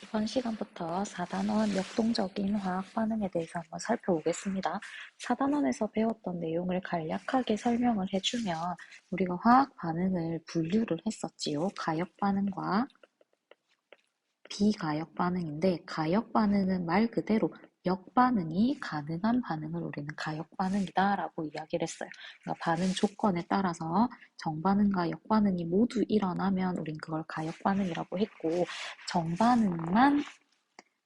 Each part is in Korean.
이번 시간부터 4단원 역동적인 화학 반응에 대해서 한번 살펴보겠습니다. 4단원에서 배웠던 내용을 간략하게 설명을 해주면 우리가 화학 반응을 분류를 했었지요. 가역 반응과 비가역 반응인데, 가역 반응은 말 그대로 역반응이 가능한 반응을 우리는 가역 반응이다라고 이야기를 했어요. 그러니까 반응 조건에 따라서 정반응과 역반응이 모두 일어나면 우린 그걸 가역 반응이라고 했고, 정반응만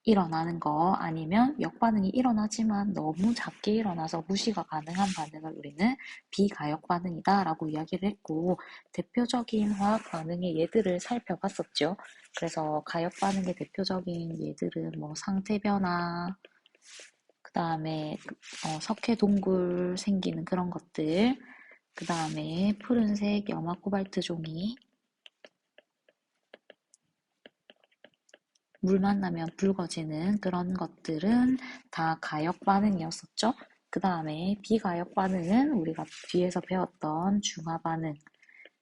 일어나는 거 아니면 역반응이 일어나지만 너무 작게 일어나서 무시가 가능한 반응을 우리는 비가역 반응이다라고 이야기를 했고, 대표적인 화학 반응의 예들을 살펴봤었죠. 그래서 가역 반응의 대표적인 예들은 뭐 상태 변화, 그 다음에 석회 동굴 생기는 그런 것들, 그 다음에 푸른색 염화 코발트 종이, 물 만나면 붉어지는 그런 것들은 다 가역 반응이었었죠. 그 다음에 비가역 반응은 우리가 뒤에서 배웠던 중화 반응,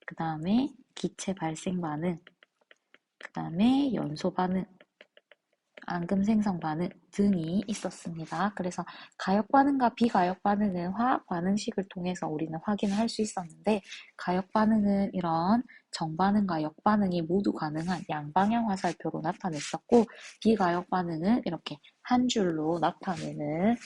그 다음에 기체 발생 반응, 그 다음에 연소 반응, 앙금 생성 반응 등이 있었습니다. 그래서 가역 반응과 비가역 반응은 화학 반응식을 통해서 우리는 확인을 할 수 있었는데, 가역 반응은 이런 정반응과 역반응이 모두 가능한 양방향 화살표로 나타냈었고, 비가역 반응은 이렇게 한 줄로 나타내는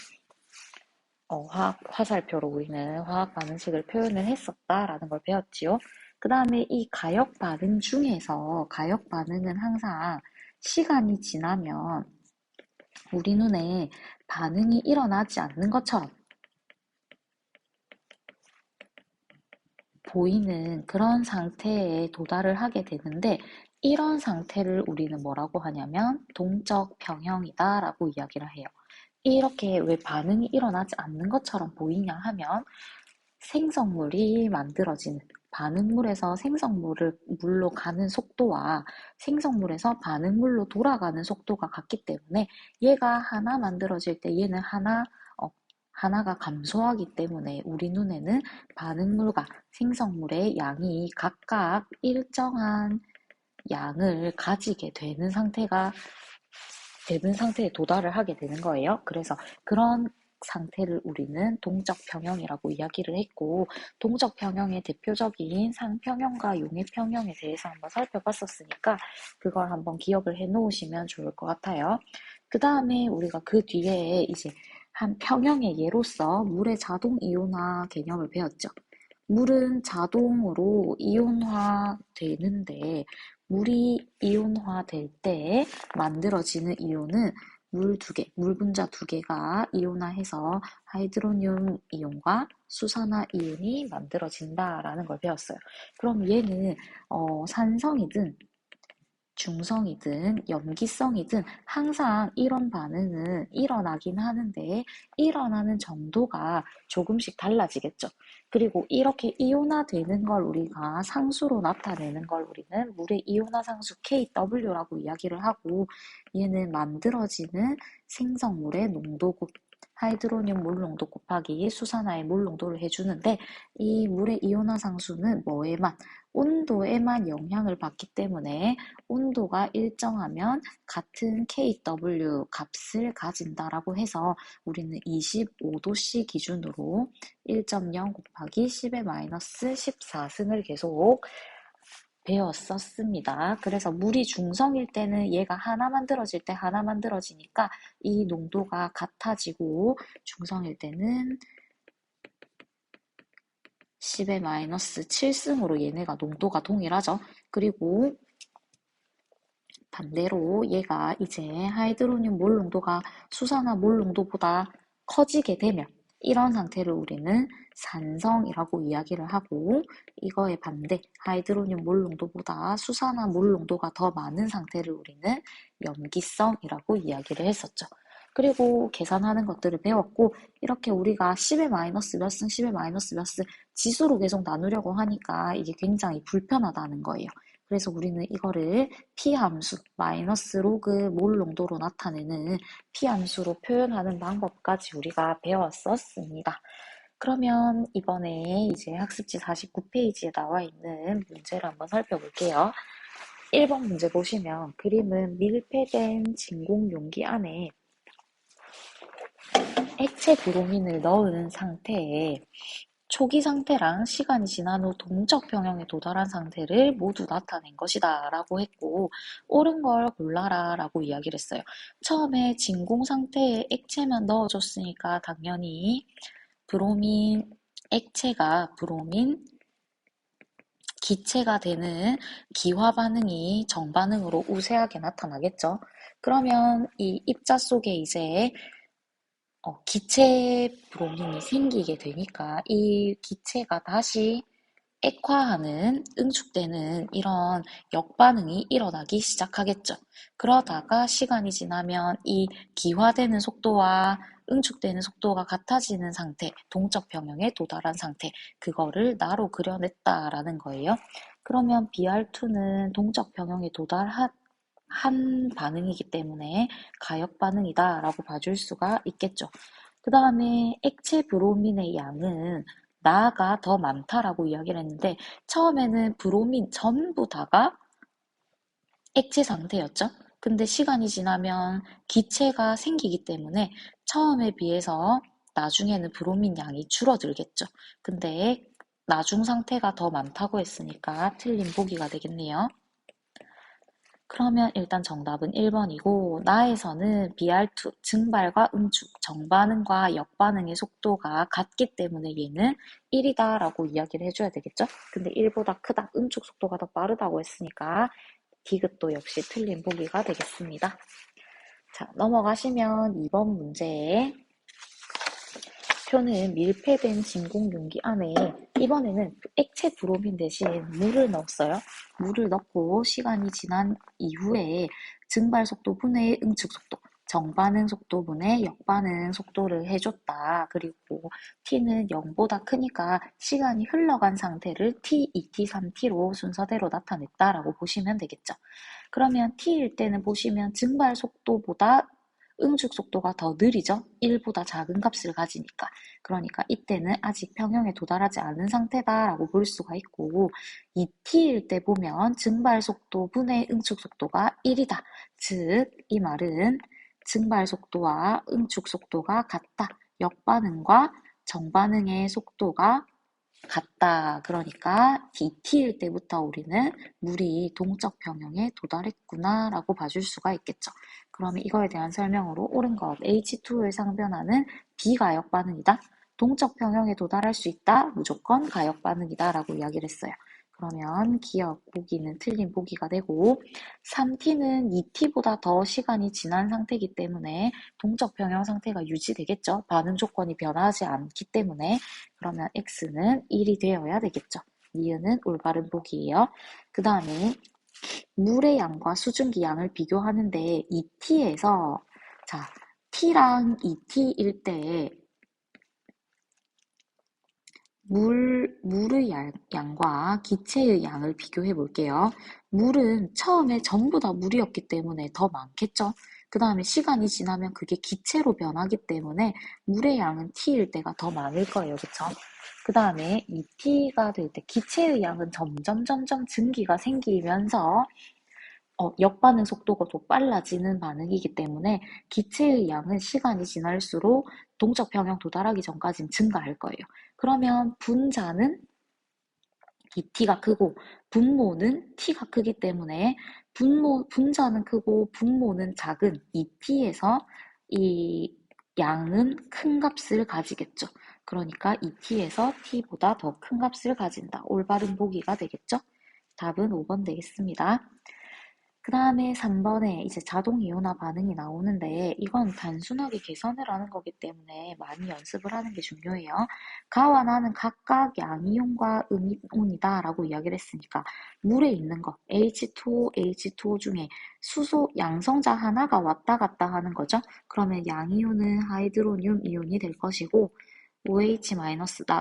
화학 화살표로 우리는 화학 반응식을 표현을 했었다라는 걸 배웠지요. 그 다음에 이 가역 반응 중에서 가역 반응은 항상 시간이 지나면 우리 눈에 반응이 일어나지 않는 것처럼 보이는 그런 상태에 도달을 하게 되는데, 이런 상태를 우리는 뭐라고 하냐면 동적 평형이다라고 이야기를 해요. 이렇게 왜 반응이 일어나지 않는 것처럼 보이냐 하면, 생성물이 만들어지는, 반응물에서 생성물로 가는 속도와 생성물에서 반응물로 돌아가는 속도가 같기 때문에 얘가 하나 만들어질 때 얘는 하나가 감소하기 때문에 우리 눈에는 반응물과 생성물의 양이 각각 일정한 양을 가지게 되는 상태에 도달을 하게 되는 거예요. 그래서 그런 상태를 우리는 동적 평형이라고 이야기를 했고, 동적 평형의 대표적인 상평형과 용해평형에 대해서 한번 살펴봤었으니까 그걸 한번 기억을 해 놓으시면 좋을 것 같아요. 그 다음에 우리가 그 뒤에 이제 한 평형의 예로서 물의 자동 이온화 개념을 배웠죠. 물은 자동으로 이온화 되는데, 물이 이온화 될 때 만들어지는 이온은 물 분자 두 개가 이온화해서 하이드로늄 이온과 수산화 이온이 만들어진다라는 걸 배웠어요. 그럼 얘는 산성이든 중성이든 염기성이든 항상 이런 반응은 일어나긴 하는데, 일어나는 정도가 조금씩 달라지겠죠. 그리고 이렇게 이온화되는 걸 우리가 상수로 나타내는 걸 우리는 물의 이온화 상수 KW라고 이야기를 하고, 얘는 만들어지는 생성물의 농도고 하이드로늄 몰 농도 곱하기 수산화의 몰 농도를 해주는데, 이 물의 이온화 상수는 뭐에만, 온도에만 영향을 받기 때문에 온도가 일정하면 같은 KW 값을 가진다라고 해서 우리는 25도씨 기준으로 1.0 곱하기 10의 마이너스 14승을 계속 배웠었습니다. 그래서 물이 중성일 때는 얘가 하나 만들어질 때 하나 만들어지니까 이 농도가 같아지고, 중성일 때는 10의 마이너스 7승으로 얘네가 농도가 동일하죠. 그리고 반대로 얘가 이제 하이드로늄 몰 농도가 수산화 몰 농도보다 커지게 되면 이런 상태를 우리는 산성이라고 이야기를 하고, 이거에 반대 하이드로늄 몰 농도보다 수산화 몰 농도가 더 많은 상태를 우리는 염기성이라고 이야기를 했었죠. 그리고 계산하는 것들을 배웠고, 이렇게 우리가 10의 마이너스 몇 승, 10의 마이너스 몇 승 지수로 계속 나누려고 하니까 이게 굉장히 불편하다는 거예요. 그래서 우리는 이거를 P함수, 마이너스 로그 몰 농도로 나타내는 P함수로 표현하는 방법까지 우리가 배웠었습니다. 그러면 이번에 이제 학습지 49페이지에 나와 있는 문제를 한번 살펴볼게요. 1번 문제 보시면 그림은 밀폐된 진공 용기 안에 액체 브로민을 넣은 상태에 초기 상태랑 시간이 지난 후 동적 평형에 도달한 상태를 모두 나타낸 것이다 라고 했고, 옳은 걸 골라라 라고 이야기를 했어요. 처음에 진공 상태에 액체만 넣어줬으니까 당연히 브로민 액체가 브로민 기체가 되는 기화 반응이 정반응으로 우세하게 나타나겠죠. 그러면 이 입자 속에 이제 기체 브로민이 생기게 되니까 이 기체가 다시 액화하는, 응축되는 이런 역반응이 일어나기 시작하겠죠. 그러다가 시간이 지나면 이 기화되는 속도와 응축되는 속도가 같아지는 상태, 동적 평형에 도달한 상태, 그거를 나로 그려냈다라는 거예요. 그러면 BR2는 동적 평형에 도달한 반응이기 때문에 가역 반응이다라고 봐줄 수가 있겠죠. 그 다음에 액체 브로민의 양은 나가 더 많다라고 이야기를 했는데, 처음에는 브로민 전부 다가 액체 상태였죠. 근데 시간이 지나면 기체가 생기기 때문에 처음에 비해서 나중에는 브로민 양이 줄어들겠죠. 근데 나중 상태가 더 많다고 했으니까 틀린 보기가 되겠네요. 그러면 일단 정답은 1번이고, 나에서는 BR2, 증발과 응축, 정반응과 역반응의 속도가 같기 때문에 얘는 1이다 라고 이야기를 해줘야 되겠죠? 근데 1보다 크다, 응축 속도가 더 빠르다고 했으니까 디귿도 역시 틀린 보기가 되겠습니다. 자, 넘어가시면 2번 문제에 표는 밀폐된 진공 용기 안에 이번에는 액체 브로민 대신 물을 넣었어요. 물을 넣고 시간이 지난 이후에 증발 속도 분의 응축 속도, 정반응 속도 분의 역반응 속도를 해줬다. 그리고 t는 0보다 크니까 시간이 흘러간 상태를 t, 2t, 3t로 순서대로 나타냈다라고 보시면 되겠죠. 그러면 t일 때는 보시면 증발 속도보다 응축 속도가 더 느리죠? 1보다 작은 값을 가지니까. 그러니까 이때는 아직 평형에 도달하지 않은 상태다라고 볼 수가 있고, 2t일 때 보면 증발 속도 분의 응축 속도가 1이다. 즉, 이 말은 증발 속도와 응축 속도가 같다. 역반응과 정반응의 속도가 같다. 그러니까 DT일 때부터 우리는 물이 동적 평형에 도달했구나 라고 봐줄 수가 있겠죠. 그러면 이거에 대한 설명으로 옳은 것, H2의 상변화는 비가역 반응이다. 동적 평형에 도달할 수 있다. 무조건 가역 반응이다 라고 이야기를 했어요. 그러면 기억 보기는 틀린 보기가 되고, 3t는 2t보다 더 시간이 지난 상태이기 때문에 동적 평형 상태가 유지되겠죠. 반응 조건이 변하지 않기 때문에. 그러면 x는 1이 되어야 되겠죠. 니은은 올바른 보기예요. 그 다음에 물의 양과 수증기 양을 비교하는데 2t에서 자 t랑 2t일 때 물의 양과 기체의 양을 비교해 볼게요. 물은 처음에 전부 다 물이었기 때문에 더 많겠죠. 그 다음에 시간이 지나면 그게 기체로 변하기 때문에 물의 양은 t일 때가 더 많을 거예요. 그쵸? 그 다음에 2t가 될 때 기체의 양은 점점 증기가 생기면서 역반응 속도가 더 빨라지는 반응이기 때문에 기체의 양은 시간이 지날수록 동적 평형 도달하기 전까지는 증가할 거예요. 그러면 분자는 t가 크고 분모는 t가 크기 때문에 분자는 크고 분모는 작은 2t에서 이 양은 큰 값을 가지겠죠. 그러니까 2t에서 t보다 더 큰 값을 가진다. 올바른 보기가 되겠죠. 답은 5번 되겠습니다. 그 다음에 3번에 이제 자동 이온화 반응이 나오는데 이건 단순하게 계산을 하는 거기 때문에 많이 연습을 하는 게 중요해요. 가와 나는 각각 양이온과 음이온이다 라고 이야기를 했으니까 물에 있는 거 H2O, H2O 중에 수소 양성자 하나가 왔다 갔다 하는 거죠. 그러면 양이온은 하이드로늄 이온이 될 것이고 OH-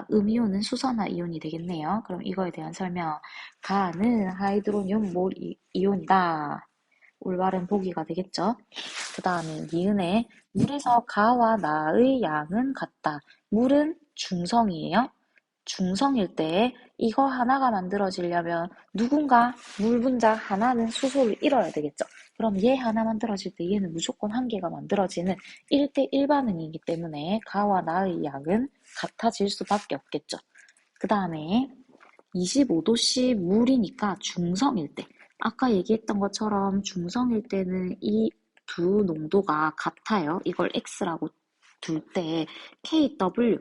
음이온은 수산화 이온이 되겠네요. 그럼 이거에 대한 설명. 가는 하이드로늄 몰 이온이다. 올바른 보기가 되겠죠. 그 다음에 니은에 물에서 가와 나의 양은 같다. 물은 중성이에요. 중성일 때 이거 하나가 만들어지려면 누군가 물 분자 하나는 수소를 잃어야 되겠죠. 그럼 얘 하나 만들어질 때 얘는 무조건 한 개가 만들어지는 1대1 반응이기 때문에 가와 나의 양은 같아질 수밖에 없겠죠. 그 다음에 25도씨 물이니까 중성일 때, 아까 얘기했던 것처럼 중성일 때는 이 두 농도가 같아요. 이걸 X라고 둘 때 KW,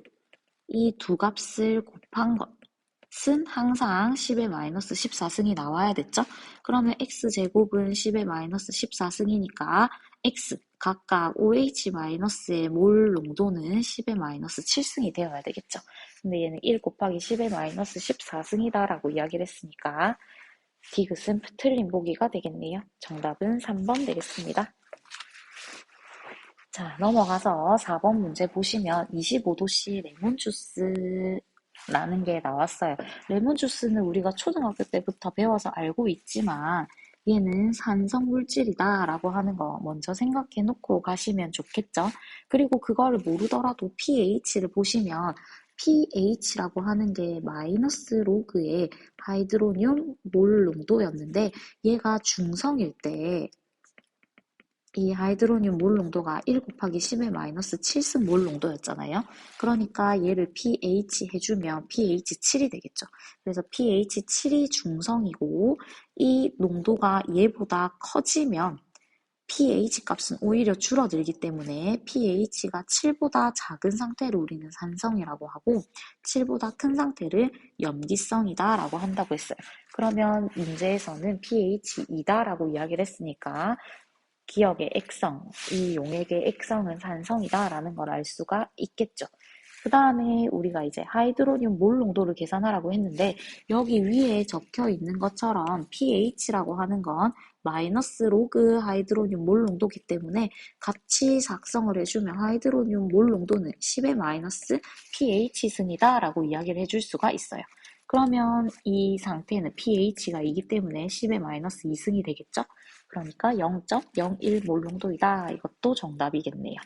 이 두 값을 곱한 것은 항상 10의 마이너스 14승이 나와야 됐죠? 그러면 X제곱은 10의 마이너스 14승이니까 X, 각각 OH-의 몰 농도는 10의 마이너스 7승이 되어야 되겠죠? 근데 얘는 1 곱하기 10의 마이너스 14승이다 라고 이야기를 했으니까 디귿은 틀린 보기가 되겠네요. 정답은 3번 되겠습니다. 자, 넘어가서 4번 문제 보시면 25도씨 레몬주스라는 게 나왔어요. 레몬주스는 우리가 초등학교 때부터 배워서 알고 있지만 얘는 산성 물질이다 라고 하는 거 먼저 생각해 놓고 가시면 좋겠죠. 그리고 그거를 모르더라도 pH를 보시면 pH라고 하는 게 마이너스 로그의 하이드로늄 몰 농도였는데 얘가 중성일 때 이 하이드로늄 몰 농도가 1 곱하기 10의 마이너스 7승 몰 농도였잖아요. 그러니까 얘를 pH 해주면 pH 7이 되겠죠. 그래서 pH 7이 중성이고 이 농도가 얘보다 커지면 pH 값은 오히려 줄어들기 때문에 pH가 7보다 작은 상태를 우리는 산성이라고 하고 7보다 큰 상태를 염기성이다 라고 한다고 했어요. 그러면 문제에서는 pH 2다 라고 이야기를 했으니까 기억의 액성, 이 용액의 액성은 산성이다 라는 걸 알 수가 있겠죠. 그 다음에 우리가 이제 하이드로늄 몰 농도를 계산하라고 했는데 여기 위에 적혀 있는 것처럼 pH라고 하는 건 마이너스 로그 하이드로늄 몰 농도기 때문에 같이 작성을 해주면 하이드로늄 몰 농도는 10의 마이너스 pH승이다 라고 이야기를 해줄 수가 있어요. 그러면 이 상태는 pH가 2기 때문에 10의 마이너스 2승이 되겠죠? 그러니까 0.01몰 농도이다. 이것도 정답이겠네요.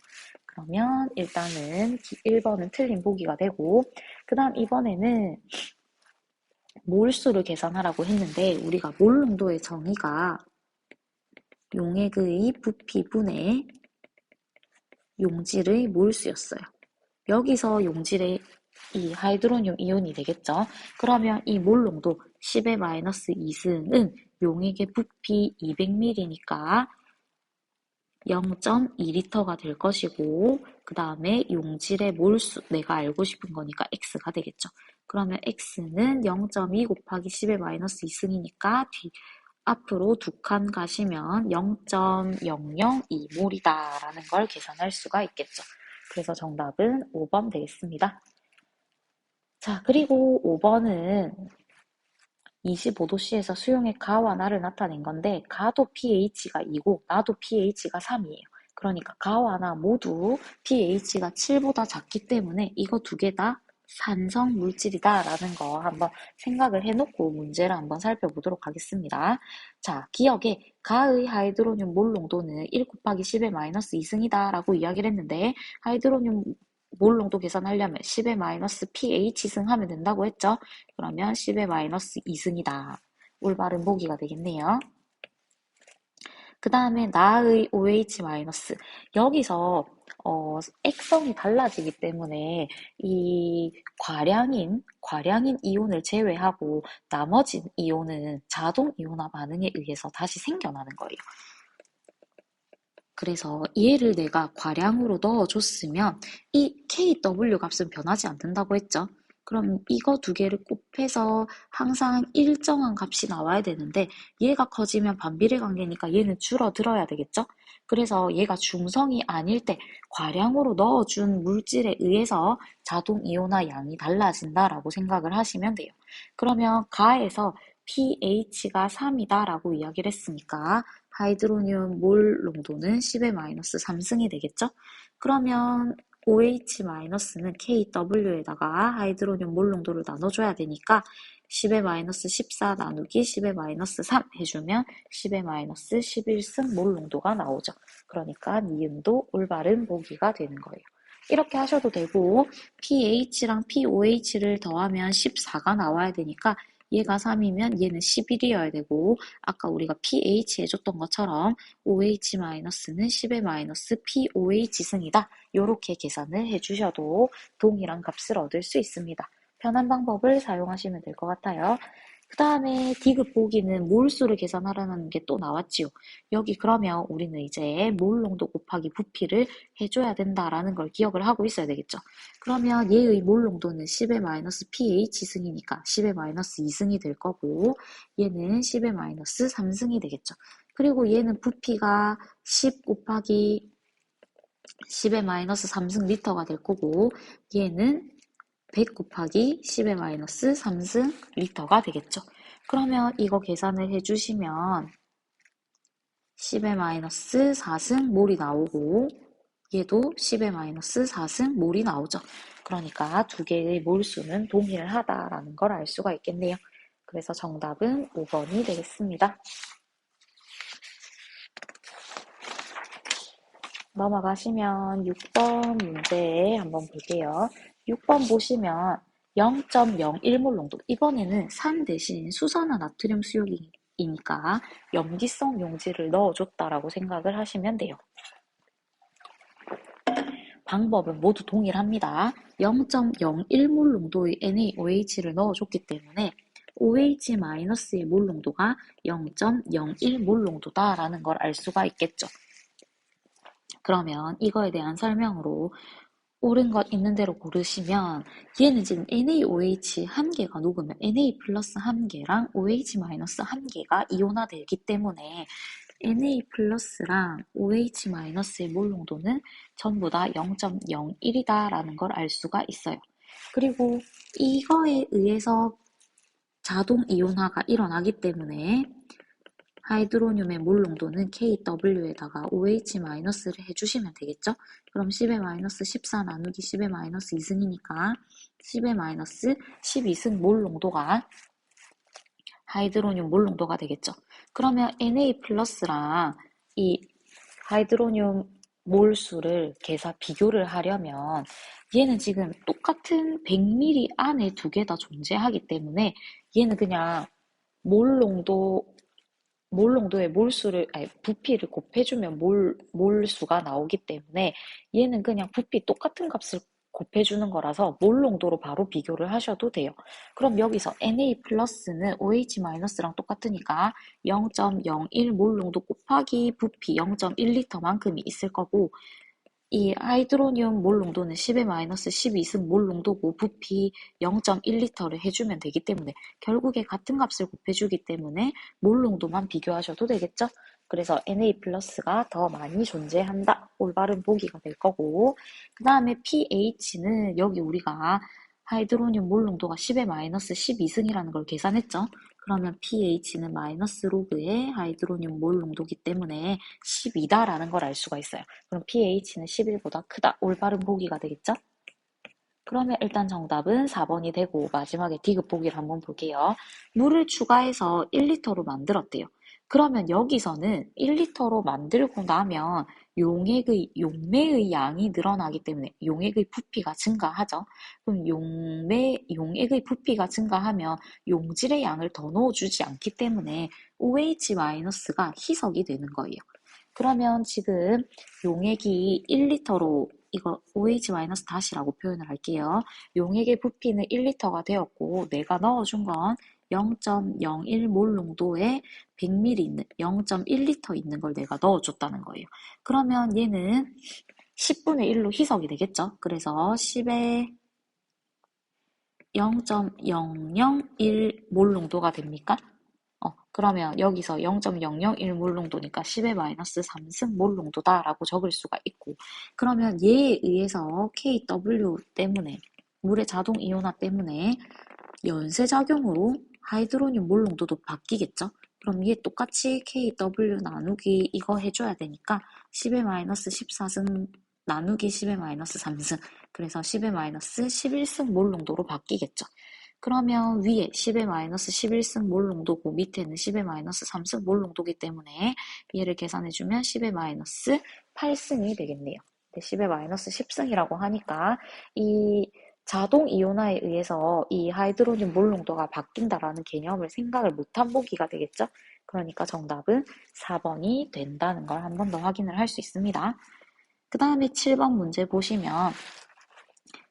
그러면 일단은 1번은 틀린 보기가 되고 그 다음 이번에는 몰수를 계산하라고 했는데 우리가 몰 농도의 정의가 용액의 부피분의 용질의 몰수였어요. 여기서 용질의 이 하이드로늄 이온이 되겠죠. 그러면 이 몰 농도 10의 마이너스 2승은 용액의 부피 200ml니까 0.2L가 될 것이고 그 다음에 용질의 몰수, 내가 알고 싶은 거니까 X가 되겠죠. 그러면 X는 0.2 곱하기 10의 마이너스 2승이니까 앞으로 두 칸 가시면 0.002몰이다 라는 걸 계산할 수가 있겠죠. 그래서 정답은 5번 되겠습니다. 자, 그리고 5번은 25도씨에서 수용의 가와 나를 나타낸 건데 가도 pH가 2고 나도 pH가 3이에요. 그러니까 가와 나 모두 pH가 7보다 작기 때문에 이거 두 개 다 산성 물질이다 라는 거 한번 생각을 해놓고 문제를 한번 살펴보도록 하겠습니다. 자, 기억에 가의 하이드로늄 몰 농도는 1 곱하기 10의 마이너스 2승이다 라고 이야기를 했는데 하이드로늄 몰 농도 계산하려면 10의 마이너스 pH승 하면 된다고 했죠? 그러면 10의 마이너스 2승이다. 올바른 보기가 되겠네요. 그 다음에 나의 OH 마이너스. 여기서 액성이 달라지기 때문에 이 과량인 이온을 제외하고 나머지 이온은 자동 이온화 반응에 의해서 다시 생겨나는 거예요. 그래서 얘를 내가 과량으로 넣어줬으면 이 KW 값은 변하지 않는다고 했죠. 그럼 이거 두 개를 곱해서 항상 일정한 값이 나와야 되는데 얘가 커지면 반비례 관계니까 얘는 줄어들어야 되겠죠. 그래서 얘가 중성이 아닐 때 과량으로 넣어준 물질에 의해서 자동 이온화 양이 달라진다라고 생각을 하시면 돼요. 그러면 가에서 pH가 3이다 라고 이야기를 했으니까 하이드로늄 몰 농도는 10의 마이너스 3승이 되겠죠? 그러면 OH-는 KW에다가 하이드로늄 몰 농도를 나눠줘야 되니까 10의 마이너스 14 나누기 10의 마이너스 3 해주면 10의 마이너스 11승 몰 농도가 나오죠. 그러니까 니은도 올바른 보기가 되는 거예요. 이렇게 하셔도 되고 pH랑 pOH를 더하면 14가 나와야 되니까 얘가 3이면 얘는 11이어야 되고 아까 우리가 pH 해줬던 것처럼 OH-는 10의 마이너스 pOH 승이다. 이렇게 계산을 해주셔도 동일한 값을 얻을 수 있습니다. 편한 방법을 사용하시면 될 것 같아요. 그 다음에 디귿 보기는 몰수를 계산하라는 게 또 나왔지요. 여기 그러면 우리는 이제 몰 농도 곱하기 부피를 해줘야 된다라는 걸 기억을 하고 있어야 되겠죠. 그러면 얘의 몰 농도는 10의 마이너스 pH 승이니까 10의 마이너스 2승이 될 거고 얘는 10의 마이너스 3승이 되겠죠. 그리고 얘는 부피가 10 곱하기 10의 마이너스 3승 리터가 될 거고 얘는 100 곱하기 10의 마이너스 3승 리터가 되겠죠. 그러면 이거 계산을 해주시면 10의 마이너스 4승 몰이 나오고 얘도 10의 마이너스 4승 몰이 나오죠. 그러니까 두 개의 몰수는 동일하다라는 걸 알 수가 있겠네요. 그래서 정답은 5번이 되겠습니다. 넘어가시면 6번 문제 한번 볼게요. 6번 보시면 0.01몰 농도. 이번에는 산 대신 수산화 나트륨 수용이니까 염기성 용지를 넣어줬다라고 생각을 하시면 돼요. 방법은 모두 동일합니다. 0.01몰 농도의 NaOH를 넣어줬기 때문에 OH-의 몰 농도가 0.01몰 농도다라는 걸 알 수가 있겠죠. 그러면 이거에 대한 설명으로 옳은 것 있는 대로 고르시면 얘는 지금 NaOH 한 개가 녹으면 Na 플러스 한 개랑 OH 마이너스 한 개가 이온화되기 때문에 Na 플러스랑 OH 마이너스의 몰 농도는 전부 다 0.01이다 라는 걸 알 수가 있어요. 그리고 이거에 의해서 자동 이온화가 일어나기 때문에 하이드로늄의 몰 농도는 KW에다가 OH-를 해주시면 되겠죠? 그럼 10의 마이너스 14 나누기 10의 마이너스 2승이니까 10의 마이너스 12승 몰 농도가 하이드로늄 몰 농도가 되겠죠? 그러면 Na 플러스랑 이 하이드로늄 몰수를 비교를 하려면 얘는 지금 똑같은 100ml 안에 두 개 다 존재하기 때문에 얘는 그냥 몰 농도의 부피를 곱해주면 몰수가 나오기 때문에 얘는 그냥 부피 똑같은 값을 곱해주는 거라서 몰 농도로 바로 비교를 하셔도 돼요. 그럼 여기서 Na 플러스는 OH-랑 똑같으니까 0.01몰 농도 곱하기 부피 0.1리터만큼이 있을 거고 이 하이드로늄 몰 농도는 10의 마이너스 12승 몰 농도고 부피 0.1리터를 해주면 되기 때문에 결국에 같은 값을 곱해주기 때문에 몰 농도만 비교하셔도 되겠죠? 그래서 Na 플러스가 더 많이 존재한다. 올바른 보기가 될 거고 그 다음에 pH는 여기 우리가 하이드로늄 몰 농도가 10의 마이너스 12승이라는 걸 계산했죠? 그러면 pH는 마이너스 로그의 하이드로늄 몰 농도기 때문에 12다라는 걸 알 수가 있어요. 그럼 pH는 11보다 크다. 올바른 보기가 되겠죠? 그러면 일단 정답은 4번이 되고 마지막에 디귿 보기를 한번 볼게요. 물을 추가해서 1리터로 만들었대요. 그러면 여기서는 1리터로 만들고 나면 용매의 양이 늘어나기 때문에 용액의 부피가 증가하죠. 그럼 용액의 부피가 증가하면 용질의 양을 더 넣어주지 않기 때문에 OH-가 희석이 되는 거예요. 그러면 지금 용액이 1리터로 이거 OH- 다시라고 표현을 할게요. 용액의 부피는 1리터가 되었고 내가 넣어준 건 0.01몰 농도의 100ml 있는 0.1리터 있는 걸 내가 넣어줬다는 거예요. 그러면 얘는 10분의 1로 희석이 되겠죠. 그래서 10의 0.001몰 농도가 됩니까? 그러면 여기서 0.001몰 농도니까 10의 마이너스 3승 몰 농도다라고 적을 수가 있고 그러면 얘에 의해서 KW 때문에 물의 자동 이온화 때문에 연쇄작용으로 하이드로늄 몰 농도도 바뀌겠죠? 그럼 얘 똑같이 KW 나누기 이거 해줘야 되니까 10의 마이너스 14승 나누기 10의 마이너스 3승 그래서 10의 마이너스 11승 몰 농도로 바뀌겠죠. 그러면 위에 10의 마이너스 11승 몰 농도고 밑에는 10의 마이너스 3승 몰 농도기 때문에 얘를 계산해주면 10의 마이너스 8승이 되겠네요. 10의 마이너스 10승이라고 하니까 이 자동 이온화에 의해서 이 하이드로늄 몰 농도가 바뀐다라는 개념을 생각을 못한 보기가 되겠죠. 그러니까 정답은 4번이 된다는 걸 한 번 더 확인을 할 수 있습니다. 그 다음에 7번 문제 보시면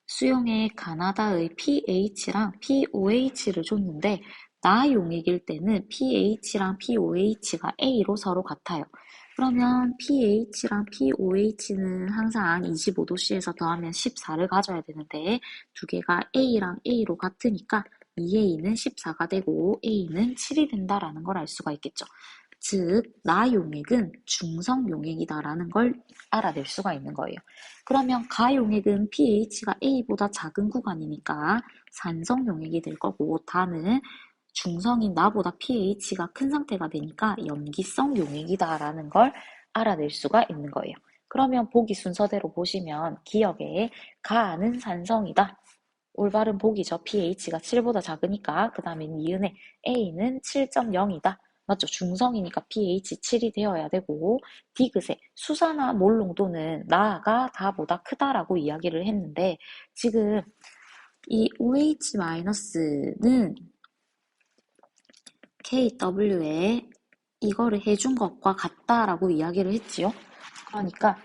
수용에 가나다의 pH랑 pOH를 줬는데 나용액일 때는 pH랑 pOH가 A로 서로 같아요. 그러면 pH랑 pOH는 항상 25도씨에서 더하면 14를 가져야 되는데 두 개가 A랑 A로 같으니까 2A는 14가 되고 A는 7이 된다라는 걸 알 수가 있겠죠. 즉, 나용액은 중성용액이다라는 걸 알아낼 수가 있는 거예요. 그러면 가용액은 pH가 A보다 작은 구간이니까 산성용액이 될 거고 다는 중성인 나보다 pH가 큰 상태가 되니까 염기성 용액이다라는 걸 알아낼 수가 있는 거예요. 그러면 보기 순서대로 보시면 기억에 가는 산성이다. 올바른 보기죠. pH가 7보다 작으니까 그 다음에 니은에 A는 7.0이다. 맞죠? 중성이니까 pH 7이 되어야 되고 디귿에 수산화 몰 농도는 나가 다보다 크다라고 이야기를 했는데 지금 이 OH-는 KW에 이거를 해준 것과 같다라고 이야기를 했지요. 그러니까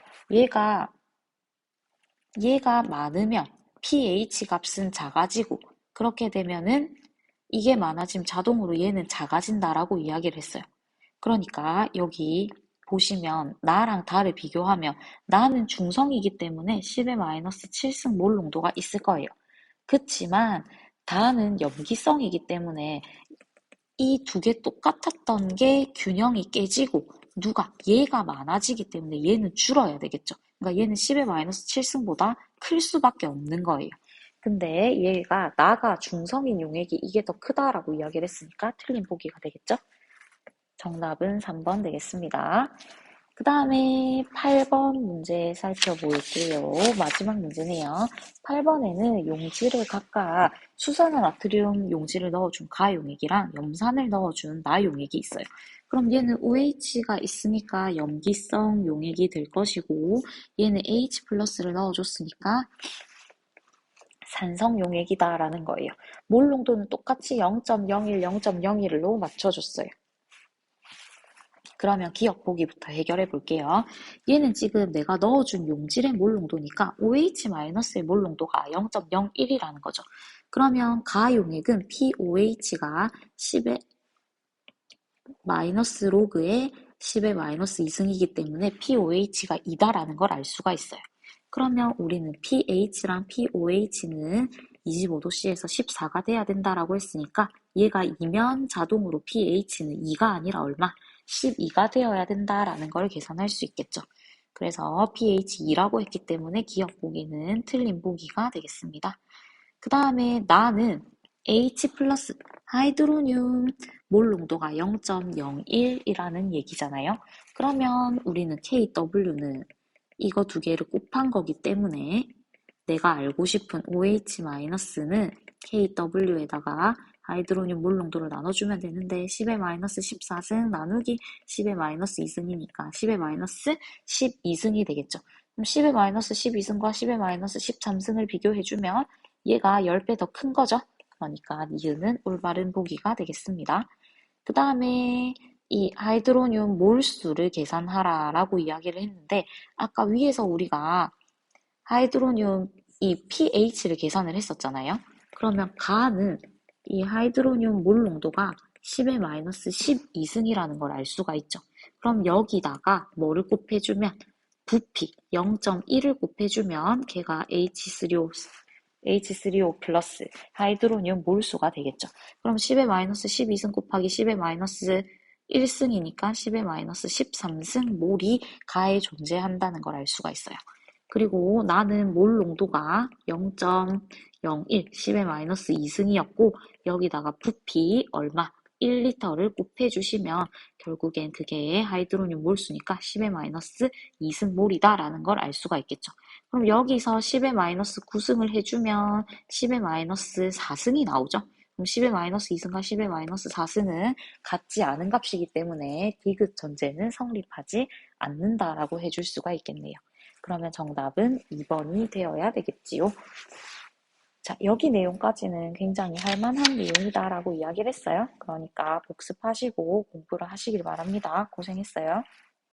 얘가 많으면 pH 값은 작아지고 그렇게 되면은 이게 많아지면 자동으로 얘는 작아진다라고 이야기를 했어요. 그러니까 여기 보시면 나랑 다를 비교하면 나는 중성이기 때문에 10의 마이너스 7승 몰 농도가 있을 거예요. 그치만 다는 염기성이기 때문에 이 두 개 똑같았던 게 균형이 깨지고 얘가 많아지기 때문에 얘는 줄어야 되겠죠. 그러니까 얘는 10의 마이너스 7승보다 클 수밖에 없는 거예요. 근데 얘가 나가 중성인 용액이 이게 더 크다라고 이야기를 했으니까 틀린 보기가 되겠죠. 정답은 3번 되겠습니다. 그 다음에 8번 문제 살펴볼게요. 마지막 문제네요. 8번에는 용지를 각각 수산화 나트륨 용지를 넣어준 가용액이랑 염산을 넣어준 나용액이 있어요. 그럼 얘는 OH가 있으니까 염기성 용액이 될 것이고 얘는 H 플러스를 넣어줬으니까 산성 용액이다라는 거예요. 몰 농도는 똑같이 0.01, 0.01로 맞춰줬어요. 그러면 기억 보기부터 해결해 볼게요. 얘는 지금 내가 넣어준 용질의 몰 농도니까 OH-의 몰 농도가 0.01이라는 거죠. 그러면 가용액은 POH가 10의 마이너스 로그의 10의 마이너스 2승이기 때문에 POH가 2다라는 걸 알 수가 있어요. 그러면 우리는 pH랑 POH는 25도씨에서 14가 돼야 된다라고 했으니까 얘가 2면 자동으로 pH는 2가 아니라 얼마? 12가 되어야 된다라는 걸 계산할 수 있겠죠. 그래서 pH 2라고 했기 때문에 기억 보기는 틀린 보기가 되겠습니다. 그 다음에 나는 H 플러스 하이드로늄 몰 농도가 0.01이라는 얘기잖아요. 그러면 우리는 KW는 이거 두 개를 곱한 거기 때문에 내가 알고 싶은 OH-는 KW에다가 하이드로늄 몰 농도를 나눠주면 되는데 10의 마이너스 14승 나누기 10의 마이너스 2승이니까 10의 마이너스 12승이 되겠죠. 그럼 10의 마이너스 12승과 10의 마이너스 13승을 비교해주면 얘가 10배 더 큰 거죠. 그러니까 니은은 올바른 보기가 되겠습니다. 그 다음에 이 하이드로늄 몰수를 계산하라라고 이야기를 했는데 아까 위에서 우리가 하이드로늄 이 pH를 계산을 했었잖아요. 그러면 가는 이 하이드로늄 몰 농도가 10의 마이너스 12승이라는 걸 알 수가 있죠. 그럼 여기다가 뭐를 곱해주면 부피 0.1을 곱해주면 걔가 H3O 플러스 하이드로늄 몰수가 되겠죠. 그럼 10의 마이너스 12승 곱하기 10의 마이너스 1승이니까 10의 마이너스 13승 몰이 가에 존재한다는 걸 알 수가 있어요. 그리고 나는 몰 농도가 0.01, 10의 마이너스 2승이었고 여기다가 부피 얼마? 1리터를 곱해주시면 결국엔 그게 하이드로늄 몰수니까 10의 마이너스 2승 몰이다라는 걸 알 수가 있겠죠. 그럼 여기서 10의 마이너스 9승을 해주면 10의 마이너스 4승이 나오죠. 그럼 10의 마이너스 2승과 10의 마이너스 4승은 같지 않은 값이기 때문에 디귿 전제는 성립하지 않는다라고 해줄 수가 있겠네요. 그러면 정답은 2번이 되어야 되겠지요. 자, 여기 내용까지는 굉장히 할 만한 내용이다라고 이야기를 했어요. 그러니까 복습하시고 공부를 하시길 바랍니다. 고생했어요.